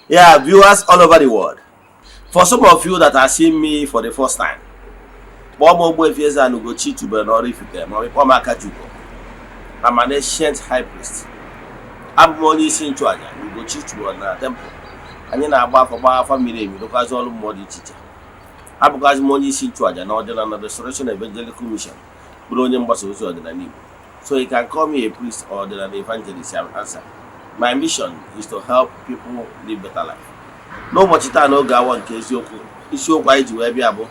Yeah, viewers all over the world. For some of you that are seeing me for the first time, Ogbuefi Ezeana ugochitubelu na Oraifite ma ọ bụ I'm an ancient high priest. I'm onye isi nchụaja ugochitubelu na temple. Anyị na-agba afa miri emi rụkwazi ọrụ mmụọ dị iche iche. Abụkwazi m onye isi nchụaja na ọdịnala Restoration Evangelical Mission, bụrụ onye mgbasa ozi ọdịnala Igbo. So you can call me a priest or ọdịnala evangelist. I will answer. My mission is to help people live better life. N'ụbọchị taa n'oge awa nke eziokwu, isiokwu anyị ji wee bịa bụ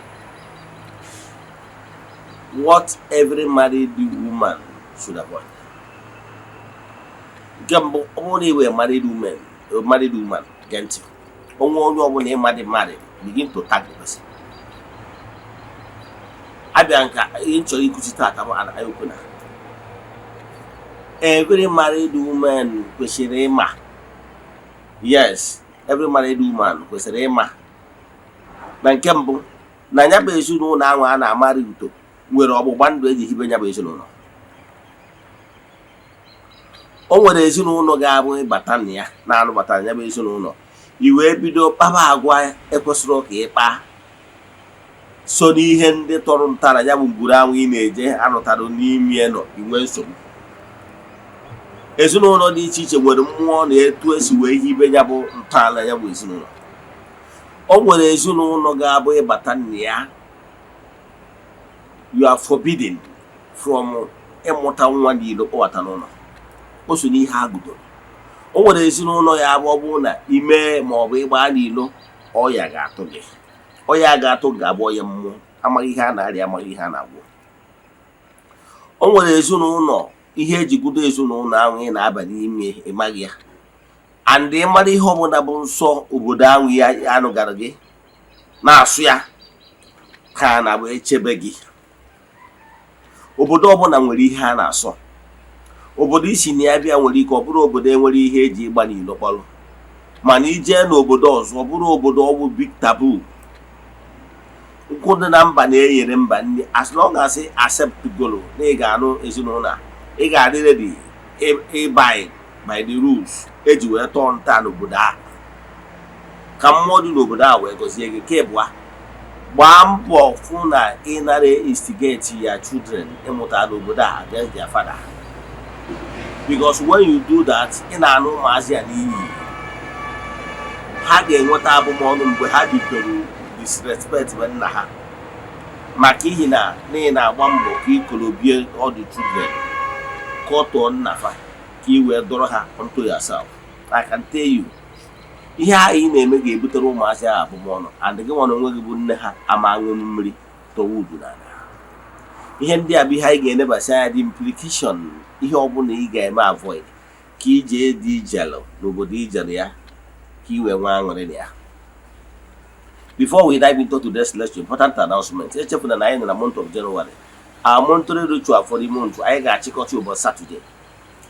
what every married woman should avoid. Nke mbụ, ọ bụrụ na ị wee married woman, gee ntị. Onwe onye ọbụla ịmadị married, begin to tag the person. Abịa nka ihe nchọrọ ikuzi taata bụ ayokwu na every married woman kwesịrị ịma. Yes, every married woman kwesịrị ịma na nke mbụ na ya bụ ezinụlọ ahụ a na-amarị uto nwere ọgbụgba ndụ eji hibe ya bụ ezinụlọ. O nwere ezinụlọ ga-abụ ịbata na ya na-anụbata ya bụ ezinụlọ i wee bido kpaba agwa ekwesịrị ka ịkpa so n'ihe ndị tọrọ ntara ya bụ ngwuru ahụ ị na-eje anụtara n'ime nọ inwe nsogbu. Ezinụlọ dị iche iche nwere mmụọ na etu esi wee hibe ya bụ ntọala ya bụ ezinụlọ. O nwere ezinụlọ ga-abụ ịbata na ya you are forbidden from ịmụta nwa niile kpọbata n'ụlọ. O so n'ihe agụdoro. O nwere ezinụlọ ya abụ ọ bụrụ na ime ma ọ bụ ịgba n'ilo ọya ga-atụ gị. Ọya ga-atụ ga-abụ ọya mmụọ, amaghị ihe a na-arịa, amaghị ihe a na-agwụ. O nwere ezinụlọ ihe ejigodo ezinụlọ ahụ ị na-aba n'ime ịmaghị ya, and ị mara ihe ọbụla bụ nsọ obodo ahụ ya anụgara gị na-asụ ya ka na-abụ echebe gị. Obodo ọbụla nwere ihe a na-asọ. Obodo isi na ya bịa nwere ike ọ bụrụ obodo enwere ihe eji ịgba n'ilo kpọrọ, mana ijee n'obodo ọzọ ọ bụrụ obodo ọgwụ big taboo. Nkwụ dị na mba na-eyere mba nri, as long as accept golo na ị ga-anụ ezinụlọ a, ị ga-adị ready ịbuy by the rules eji wee tọọ nta n'obodo a ka mmụọ dị n'obodo a wee gọzie gị. Nke abụọ, gbaa mbọ fụ na ị nara instigate ya children ịmụta n'obodo a against their father, because when you do that, ị na-anụ ụmụazị a n'iyi. Ha ga-enweta abụmọnụ mgbe ha bidoro disrespect nna ha maka ihi na ị na-agba mbọ ka ikolobie all the children kọtụọ nna fa ka i wee dọrọ ha onto yourself. I can tell you, ihe ahụ ị na-eme ga-ebutere ụmụazị ahụ abụmọnụ, and gị nwa na onwe gị bụ nne ha ama aṅụ mmiri tọwa udu n'ala. Ihe ndị a bụ ihe anyị ga-enebasi anya, dị implication ihe ọbụla ị ga-eme avoid ka ije dị ijelu n'obodo ijelu ya ka i wee nwee aṅụrị na ya. Before we dive into today's lecture, important announcement. Echefuna na anyị nọ na month of January. Our monthly ritual for the month anyị ga-achịkọta ụbọchị Saturday.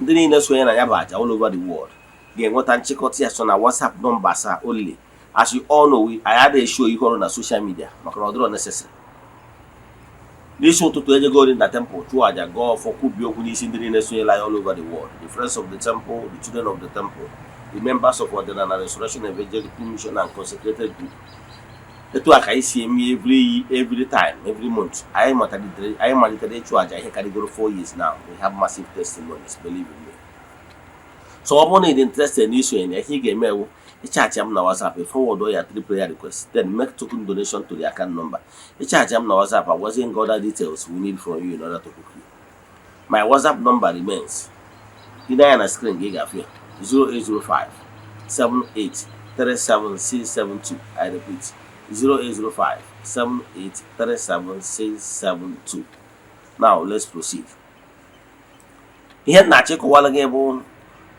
Ndị niile sonye na ya bụ aja all over the world ga-enweta nchịkọta ya so na WhatsApp numbers only. As you all know, I had a show ihe ọrụ na social media maka na ọ dịrọ necessary. N'isi ụtụtụ ejego na temple chụọ aja gọọ ọfọ kwubi okwu n'isi ndị niile sonyela ya all over the world. The friends of the temple, the children of the temple, the members of Eze-Ana Restoration Evangelical Mission and consecrated group. Etu a ka anyị si eme every time, every month. Anyị malitere ịchụ aja ihe karịgoro 4 years now. We have massive testimonies, believe in me. So ọ bụrụ na ị dị interested n'isonye na ihe ị ga-eme ewu ịchaachị m na WhatsApp, forward ya 3 prayer requests, then make token donation to the account number. Ịchaachị m na WhatsApp, I wasn't got other details we need from you in order to cook you. My WhatsApp number remains. Ị na-anya na screen gị ga-afịa 0805 7837672. I repeat, 0805 7837672. Now let's proceed. Ihe na-achịkọwala gị bụ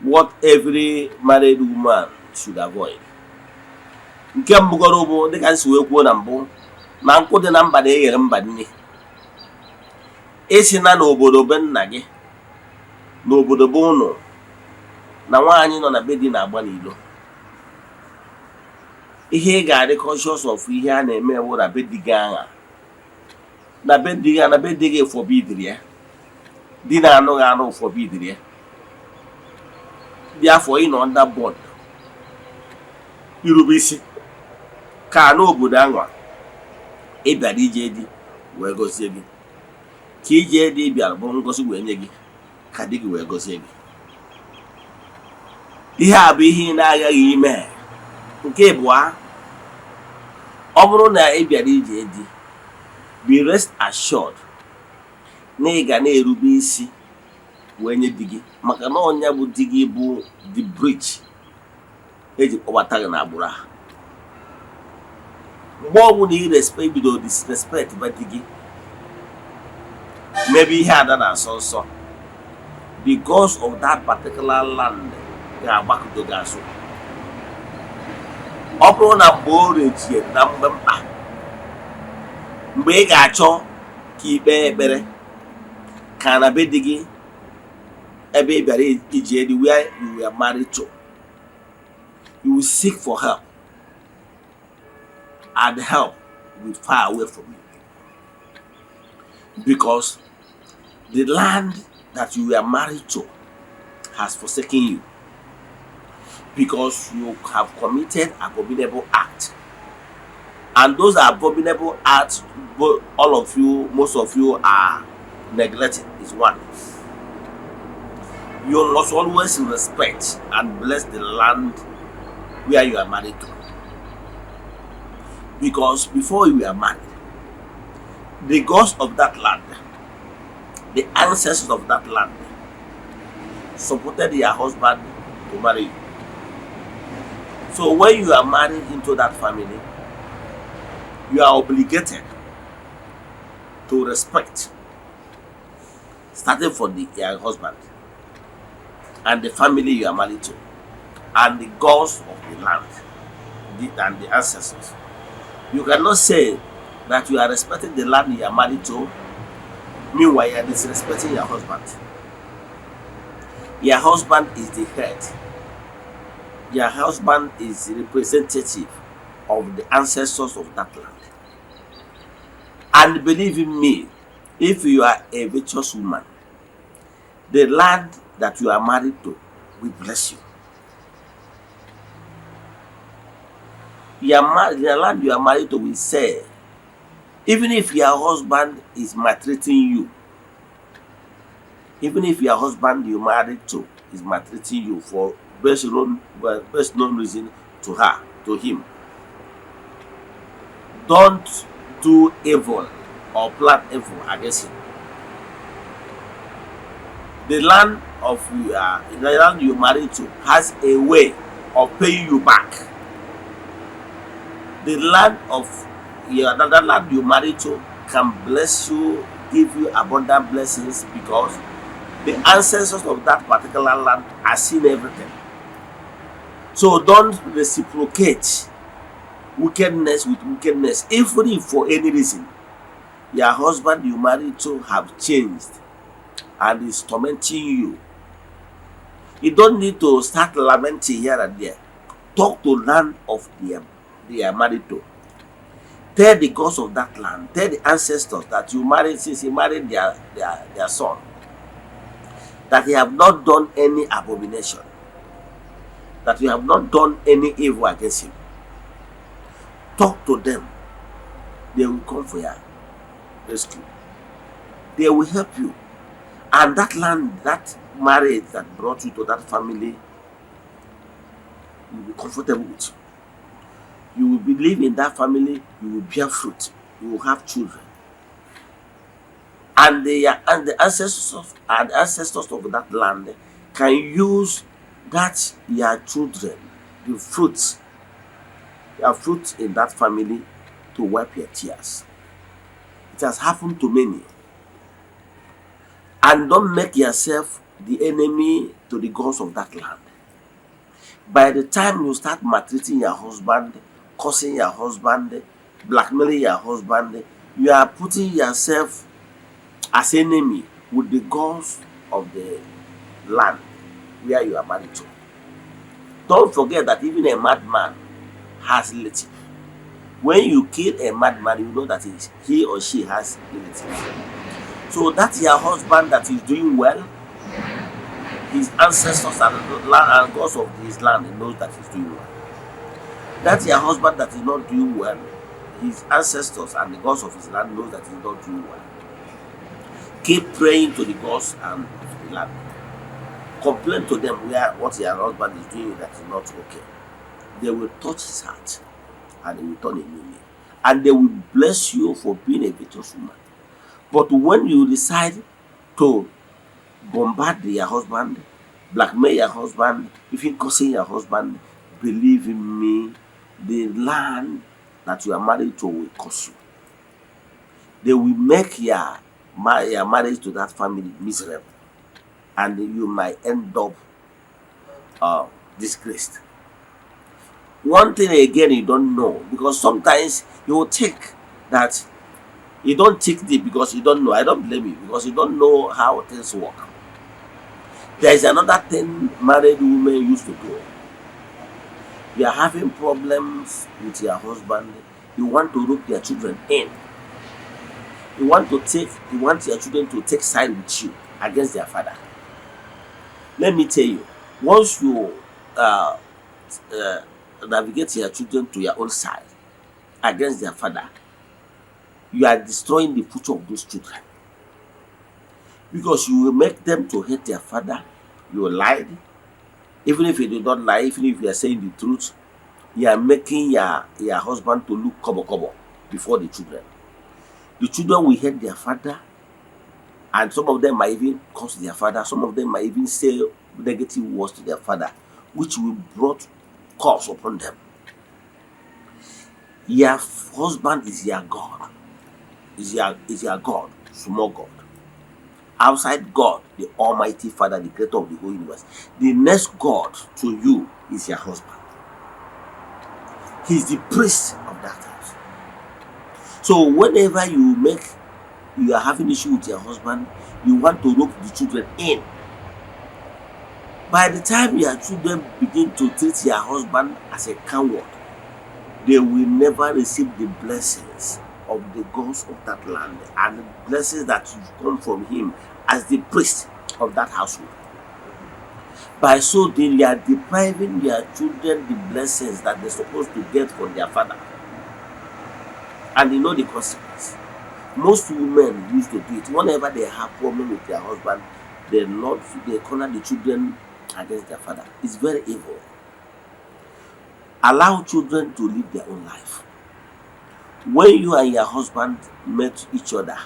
what every married woman should avoid. Nke mbụgoro bụ dịka nsi wee kwuo na mbụ na nkụ dị na mba na-eghere mba nne. Esi na n'obodo be nna gị n'obodo be ụnụ na nwaanyị nọ na be di na-agba n'ilo. Ihe ị ga-adị conscious of ihe a na-eme ewu na be di gị agha na be di gị na be di gị forbidiri ya, di na-anụghị anụ forbidiri ya. Therefore, ị nọ under board irube isi ka n'obodo anwa ị bịara ije di wee gọzie gị, ka ije di bịara bụrụ ngozi wee nye gị, ka di gị wee gọzie gị. Ihe a bụ ihe ị na-aghaghị ime. Nke abụọ, ọ bụrụ na ị bịara ije di, be rest assured na ị ga na-erube isi wee nye di gị, maka na ọnya bụ di gị bụ the bridge eji kpọbata gị n'agbụrụ ha. Mgbe ọbụla ị bido disrespect ba di gị, maybe ihe ada na-asọ nsọ, the gods of that particular land ga-agbakọdo gị azụ. Ọ bụrụ na mgbe o rejie na mgbe mkpa, mgbe ị ga-achọ ka ikpe ekpere ka na be di gị ebe ị bịara ije di, where you were married to, you will seek for help, and help will far away from you, because the land that you were married to has forsaken you, because you have committed abominable acts. And those abominable acts, all of you, most of you are neglecting is one. You must always respect and bless the land where you are married to, because before you were married, the gods of that land, the ancestors of that land, supported your husband to marry you. So when you are married into that family, you are obligated to respect, starting from your husband and the family you are married to, and the gods of the land and the ancestors. You cannot say that you are respecting the land you are married to, meanwhile you are disrespecting your husband. Your husband is the head. Your husband is the representative of the ancestors of that land. And believe in me, if you are a virtuous woman, the land that you are married to will bless you. The land you are married to will say, even if your husband is maltreating you, even if your husband you married to is maltreating you for best known reason to her, to him, don't do evil or plan evil against him. The land you married to has a way of paying you back. The land of another land you married to can bless you, give you abundant blessings, because the ancestors of that particular land are seeing everything. So don't reciprocate wickedness with wickedness, even if for any reason your husband you married to have changed and is tormenting you. You don't need to start lamenting here and there. Talk to land of they are married to. Tell the gods of that land, tell the ancestors that you married since you married their son, that you have not done any abomination, that you have not done any evil against him. Talk to them. They will come for your rescue. They will help you. And that land, that marriage that brought you to that family, you will be comfortable with you. You will believe in that family, you will bear fruit, you will have children. And the ancestors of that land can use that your children, the fruits, your fruit in that family, to wipe your tears. It has happened to many. And don't make yourself the enemy to the gods of that land. By the time you start maltreating your husband, cursing your husband, blackmailing your husband, you are putting yourself as enemy with the gods of the land where you are married to. Don't forget that even a madman has relatives. When you kill a madman, you know that he or she has relatives. So that's your husband that is doing well. His ancestors and the land and gods of his land, he knows that he's doing well. That your husband that is not doing well, his ancestors and the gods of his land knows that he's not doing well. Keep praying to the gods and to the land. Complain to them where what your husband is doing that is not okay. They will touch his heart and he will turn a new leaf. And they will bless you for being a virtuous woman. But when you decide to bombard your husband, blackmail your husband, even cursing your husband, believe in me, the land that you are married to will curse you. They will make your marriage to that family miserable, and you might end up disgraced. One thing again you don't know, because sometimes you will think that you don't think deep because you don't know. I don't blame you because you don't know how things work. There is another thing married women used to do. You are having problems with your husband, you want to rope your children in. You want your children to take side with you against their father. Let me tell you, once you navigate your children to your own side against their father, you are destroying the future of those children. Because you will make them to hate their father. You lied. Even if you do not lie, even if you are saying the truth, you are making your husband to look kobo before the children. The children will hate their father, and some of them might even curse their father. Some of them might even say negative words to their father, which will brought curse upon them. Your husband is your God. Is your God, small God. Outside God, the Almighty Father, the creator of the whole universe, the next God to you is your husband. He's the priest of that house. So whenever you are having issue with your husband, you want to rope the children in. By the time your children begin to treat your husband as a coward, they will never receive the blessings of the gods of that land and the blessings that come from him as the priest of that household. By so doing, they are depriving their children the blessings that they're supposed to get from their father. And they know the consequence. Most women used to do it. Whenever they have problem with their husband, they corner the children against their father. It's very evil. Allow children to live their own life. When you and your husband met each other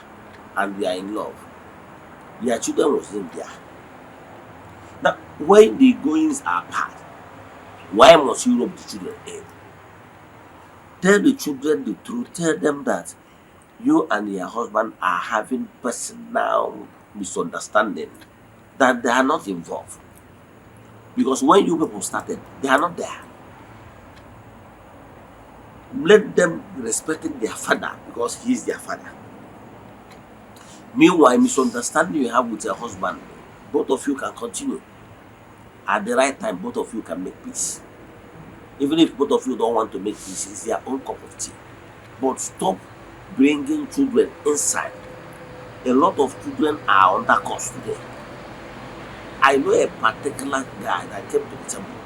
and you are in love, your children wasn't there. Now, when the goings are apart, why must you rope the children in? Tell the children the truth. Tell them that you and your husband are having personal misunderstanding, that they are not involved. Because when you people started, they are not there. Let them respect their father because he is their father. Meanwhile, misunderstanding you have with your husband, both of you can continue. At the right time, both of you can make peace. Even if both of you don't want to make peace, it's their own cup of tea. But stop bringing children inside. A lot of children are under curse today. I know a particular guy that came to the temple.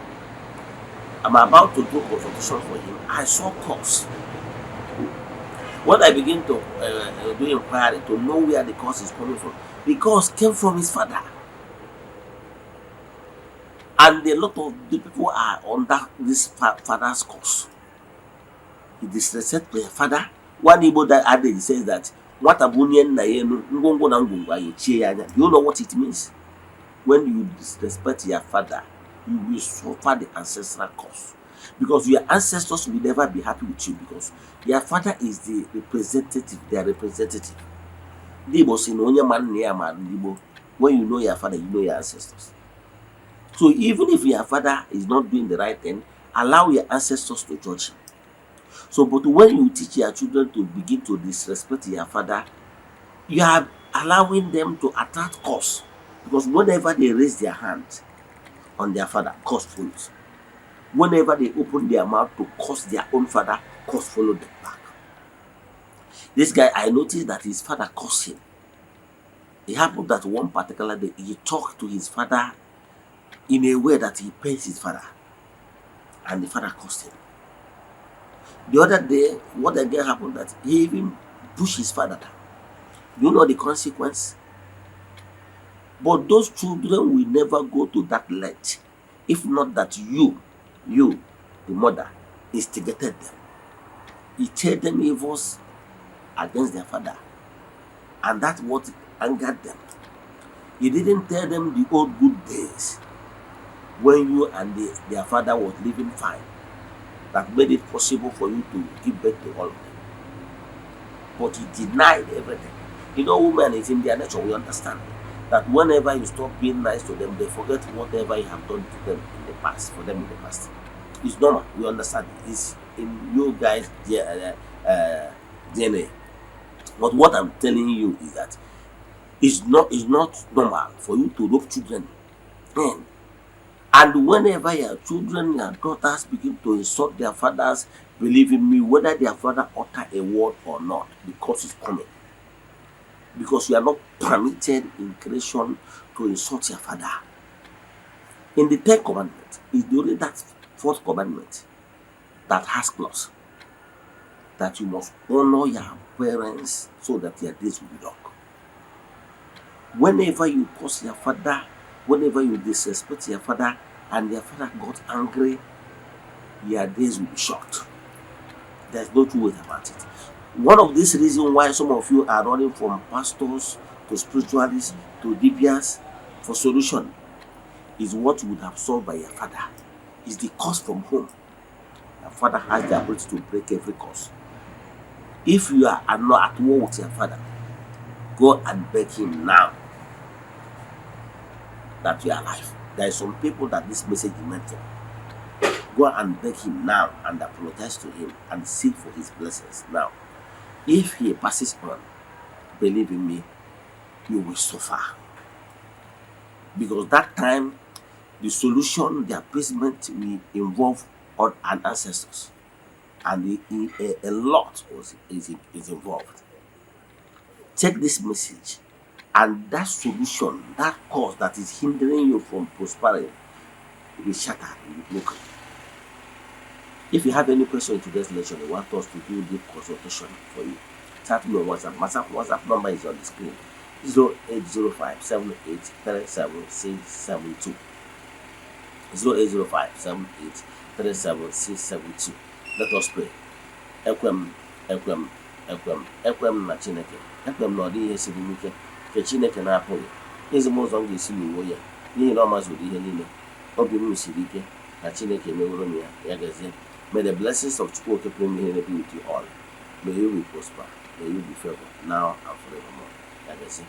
I'm about to do consultation for him. I saw curse. When I begin to do inquiry to know where the curse is coming from, the curse came from his father. And a lot of the people are under this father's curse. He disrespects their father. One Igbo that adage says that, do you know what it means? When you disrespect your father, you will suffer the ancestral curse. Because your ancestors will never be happy with you because your father is the representative, their representative. When you know your father, you know your ancestors. So even if your father is not doing the right thing, allow your ancestors to judge him. So, but when you teach your children to begin to disrespect your father, you are allowing them to attract curse. Because whenever they raise their hand on their father, curse follows. Whenever they open their mouth to curse their own father, curse follows them back. This guy, I noticed that his father cursed him. It happened that one particular day, he talked to his father in a way that he pains his father. And the father cursed him. The other day, what again happened that he even pushed his father down. You know the consequence? But those children will never go to that length if not that you, the mother, instigated them. You tell them evils against their father, and that's what angered them. You didn't tell them the old good days when you and their father was living fine, that made it possible for you to give birth to all of them. But you denied everything. You know, women, is in their nature. We understand that whenever you stop being nice to them, they forget whatever you have done to them in the past, for them in the past. It's normal. We understand. It's in you guys' DNA. But what I'm telling you is that it's not normal for you to rope children in. And whenever your children, your daughters begin to insult their fathers, believe in me, whether their father utter a word or not, because it's coming. Because you are not permitted in creation to insult your father. In the 10th commandment, it's only that 4th commandment that has clause that you must honor your parents so that your days will be long. Whenever you curse your father, whenever you disrespect your father, and your father got angry, your days will be short. There's no two ways about it. One of these reasons why some of you are running from pastors to spiritualists to dibias for solution is what you would have solved by your father. Is the curse from home. Your father has the ability to break every curse. If you are not at war with your father, go and beg him now that you are alive. There are some people that this message is meant for. Go and beg him now and apologize to him and seek for his blessings now. If he passes on, believe in me, you will suffer. Because that time, the solution, the appeasement will involve all our ancestors. And a lot is involved. Take this message, and that solution, that cause that is hindering you from prospering, will be shattered, will be broken. If you have any question in today's lecture, you want us to do the consultation for you, chat me on WhatsApp. WhatsApp number is on the screen: 0805 78 37672. 0805 78 37672. Let us pray. Ekwem na Chineke. Ekwem na ọ dị ihe siri ike nke Chineke na-apụghị. Ezi m ụzọ m ga-esi n'uwe ya, n'ihi na ọ mazuru ihe niile. Obi m siri ike na Chineke meworo m ya gazie. May the blessings of Chukwu be with you all. May you be prosper. May you be favored now and forevermore. Ya gazie.